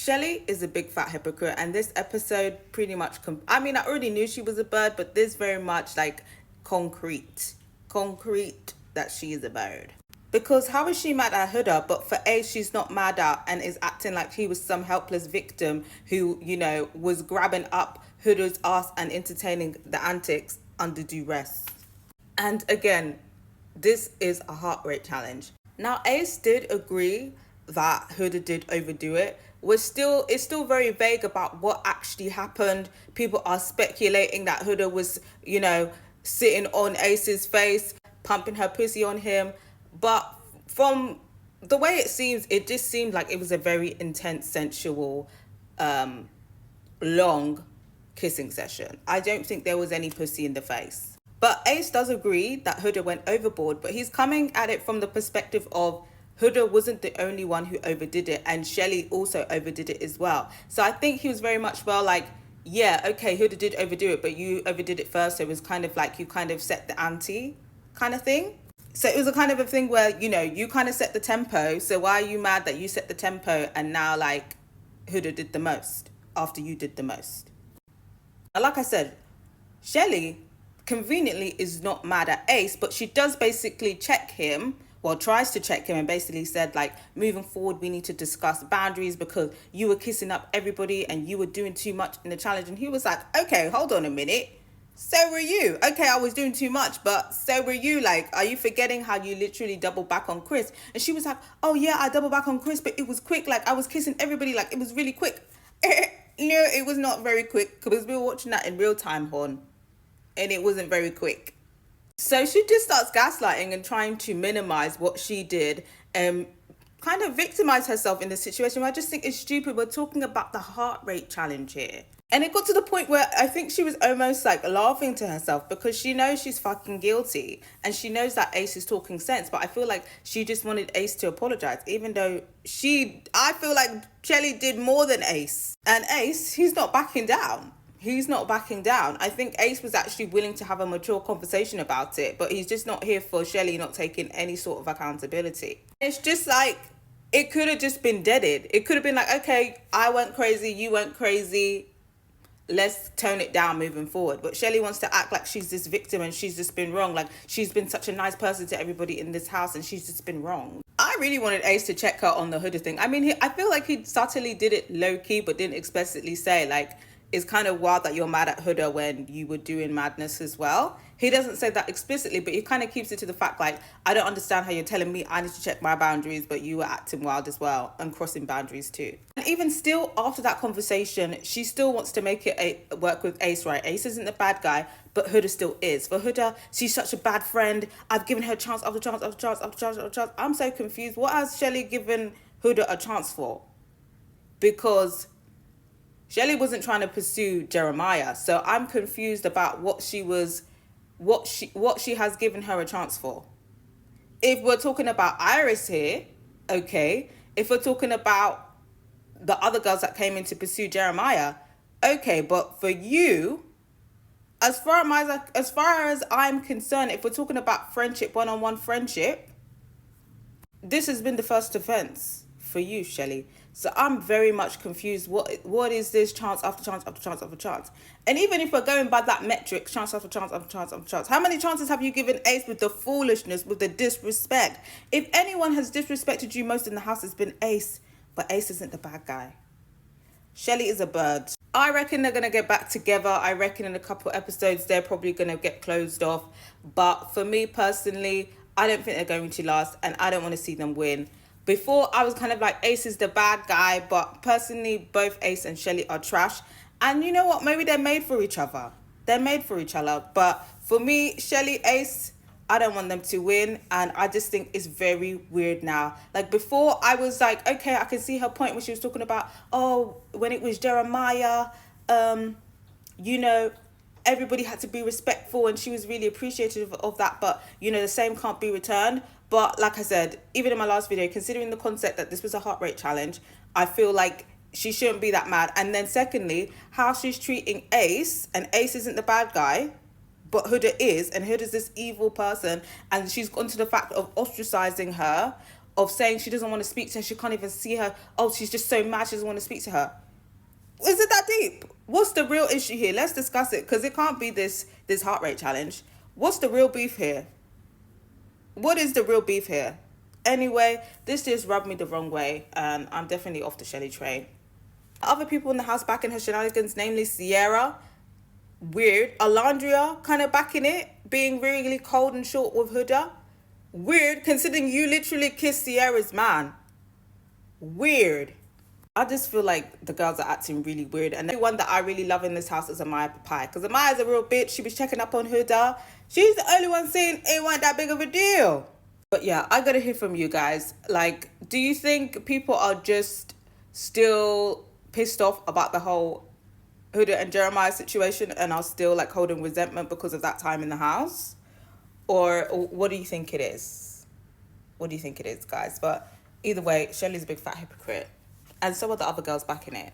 Shelly is a big fat hypocrite, and this episode pretty much I mean, I already knew she was a bird, but this very much like concrete that she is a bird. Because how is she mad at Huda, but for Ace she's not mad at and is acting like he was some helpless victim who, you know, was grabbing up Huda's ass and entertaining the antics under duress. And again, this is a heart rate challenge. Now Ace did agree that Huda did overdo it. It's still very vague about what actually happened. People are speculating that Huda was, you know, sitting on Ace's face, pumping her pussy on him. But from the way it seems, it just seemed like it was a very intense, sensual, long kissing session. I don't think there was any pussy in the face. But Ace does agree that Huda went overboard, but he's coming at it from the perspective of Huda wasn't the only one who overdid it, and Shelly also overdid it as well. So I think he was very much like, yeah, okay, Huda did overdo it, but you overdid it first. So it was kind of like you kind of set the ante kind of thing. So it was a kind of a thing where, you know, you kind of set the tempo. So why are you mad that you set the tempo and now like Huda did the most after you did the most? And like I said, Shelly conveniently is not mad at Ace, but she does basically check him, well, tries to check him, and basically said like, moving forward we need to discuss boundaries because you were kissing up everybody and you were doing too much in the challenge. And he was like, okay, hold on a minute, so were you. Okay, I was doing too much, but so were you. Like, are you forgetting how you literally doubled back on Chris? And she was like, oh yeah, I doubled back on Chris, but it was quick. Like, I was kissing everybody, like it was really quick. No, it was not very quick because we were watching that in real time, Horn, and it wasn't very quick. So she just starts gaslighting and trying to minimize what she did and kind of victimize herself in the situation. I just think it's stupid. We're talking about the heart rate challenge here. And it got to the point where I think she was almost like laughing to herself because she knows she's fucking guilty and she knows that Ace is talking sense. But I feel like she just wanted Ace to apologize, even though I feel like Shelly did more than Ace. And Ace, he's not backing down. He's not backing down. I think Ace was actually willing to have a mature conversation about it, but he's just not here for Shelly not taking any sort of accountability. It's just like, it could have just been deaded. It could have been like, okay, I went crazy, you went crazy, let's tone it down moving forward. But Shelly wants to act like she's this victim and she's just been wrong. Like, she's been such a nice person to everybody in this house and she's just been wrong. I really wanted Ace to check her on the Huda thing. I mean, I feel like he subtly did it low-key but didn't explicitly say, like, it's kind of wild that you're mad at Huda when you were doing madness as well. He doesn't say that explicitly, but he kind of keeps it to the fact, like, I don't understand how you're telling me I need to check my boundaries, but you were acting wild as well and crossing boundaries too. And even still, after that conversation, she still wants to make it work with Ace, right? Ace isn't the bad guy, but Huda still is. For Huda, she's such a bad friend. I've given her chance after chance after chance after chance after chance. I'm so confused. What has Shelly given Huda a chance for? Because Shelly wasn't trying to pursue Jeremiah, so I'm confused about what she has given her a chance for. If we're talking about Iris here, okay. If we're talking about the other girls that came in to pursue Jeremiah, okay. But for you, as far as I'm concerned, if we're talking about friendship, one-on-one friendship, this has been the first offense for you, Shelly. So I'm very much confused. What is this chance after chance after chance after chance? And even if we're going by that metric, chance after chance after chance after chance, how many chances have you given Ace with the foolishness, with the disrespect? If anyone has disrespected you most in the house, it's been Ace. But Ace isn't the bad guy. Shelly is a bird. I reckon they're going to get back together. I reckon in a couple episodes, they're probably going to get closed off. But for me personally, I don't think they're going to last. And I don't want to see them win. Before, I was kind of like, Ace is the bad guy, but personally, both Ace and Shelly are trash. And you know what? Maybe they're made for each other. They're made for each other. But for me, Shelly, Ace, I don't want them to win. And I just think it's very weird now. Like before, I was like, okay, I can see her point when she was talking about, oh, when it was Jeremiah, you know, everybody had to be respectful and she was really appreciative of that. But, you know, the same can't be returned. But like I said, even in my last video, considering the concept that this was a heart rate challenge, I feel like she shouldn't be that mad. And then secondly, how she's treating Ace, and Ace isn't the bad guy, but Huda is, and Huda's this evil person, and she's gone to the fact of ostracizing her of saying she doesn't want to speak to her, she can't even see her. Oh, she's just so mad, she doesn't want to speak to her. Is it that deep? What's the real issue here? Let's discuss it, because it can't be this heart rate challenge. What's the real beef here? What is the real beef here? Anyway, this just rubbed me the wrong way, and I'm definitely off the Shelly train. Other people in the house backing her shenanigans, namely Sierra, weird. Alandria kind of backing it, being really cold and short with Huda. Weird, considering you literally kissed Sierra's man. Weird. I just feel like the girls are acting really weird. And the one that I really love in this house is Amaya Papai. Because Amaya's a real bitch. She was checking up on Huda. She's the only one saying it wasn't that big of a deal. But yeah, I gotta hear from you guys. Like, do you think people are just still pissed off about the whole Huda and Jeremiah situation and are still like holding resentment because of that time in the house? Or what do you think it is? What do you think it is, guys? But either way, Shelly's a big fat hypocrite. And so are the other girls backing it.